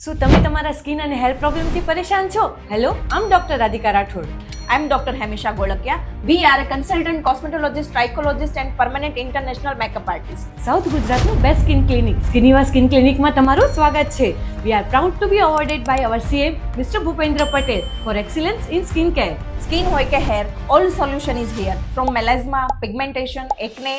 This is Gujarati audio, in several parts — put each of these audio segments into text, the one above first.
શું તમે તમારા સ્કિન અને હેર પ્રોબ્લેમથી પરેશાન છો? હેલો, આમ doctor Radhika Rathod. I'm Dr. Hamisha Golakya. We are a consultant cosmetologist, trichologist and permanent international makeup artist. South ગુજરાતનું બેસ્ટ સ્કિન ક્લિનિક સ્કિનીવા સ્કિન ક્લિનિકમાં તમારું સ્વાગત છે. We are proud to be awarded by our CM, Mr. Bhupendra Patel, for excellence in skin care. Skin હોય કે hair, all solution is here. From melasma, pigmentation, acne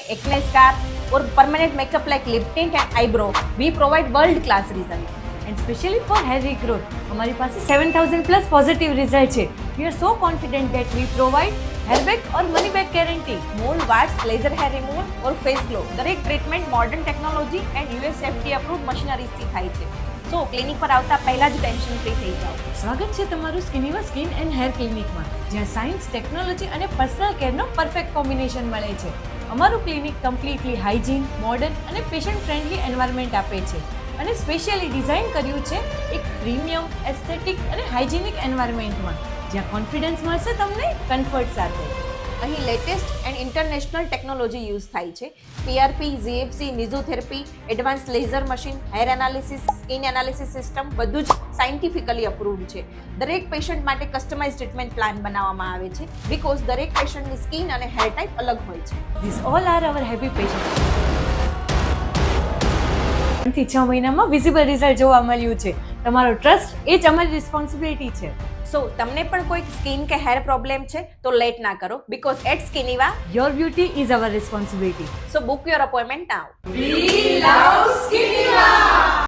scar or permanent makeup like lip tint and eyebrow, we provide world-class result. And specially for hair regrowth, અમારી પાસે 7000 plus positive result છે. We are so confident that we provide hair back or money back guarantee. Mole, wax, laser hair removal or face glow. દરેક treatment modern technology and US FDA approved મશીનરીઝથી થાય છે. સો ક્લિનિક પર આવતા પહેલા જ ટેન્શન ફ્રી થઈ જાઓ. સ્વાગત છે તમારું સ્કિનીવા સ્કિન એન્ડ હેર ક્લિનિકમાં, જ્યાં સાયન્સ, ટેકનોલોજી અને પર્સનલ કેરનો પરફેક્ટ કોમ્બિનેશન મળે છે. અમારું ક્લિનિક કમ્પ્લીટલી હાઇજીન, મોડર્ન અને પેશન્ટ ફ્રેન્ડલી એન્વાયરમેન્ટ આપે છે અને સ્પેશિયલી ડિઝાઇન કર્યું છે એક પ્રીમિયમ, એસ્થેટિક અને હાઇજીનિક એન્વાયરમેન્ટમાં, જ્યાં કોન્ફિડન્સ મળશે તમને કમ્ફર્ટ સાથે. અહીં latest and international technology use થાય છે. PRP, ZFC, નિઝોથેરાપી, advance laser machine, hair analysis, skin analysis system બધું જ સાયન્ટિફિકલી અપ્રૂવ્ડ છે. દરેક પેશન્ટ માટે કસ્ટમાઇઝ ટ્રીટમેન્ટ પ્લાન બનાવવામાં આવે છે બીકોઝ દરેક પેશન્ટની સ્કિન અને હેર ટાઈપ અલગ હોય છે. These all are our happy patients. 3 થી 6 મહિનામાં વિઝિબલ રિઝલ્ટ જોવા મળ્યું છે. તમારો ટ્રસ્ટ એ જ અમારી રિસ્પોન્સિબિલિટી છે. સો તમને પણ કોઈ સ્કિન કે હેર પ્રોબ્લેમ છે તો લેટ ના કરો because at Skinniva Your beauty is our responsibility. So book your appointment now. We love Skinniva!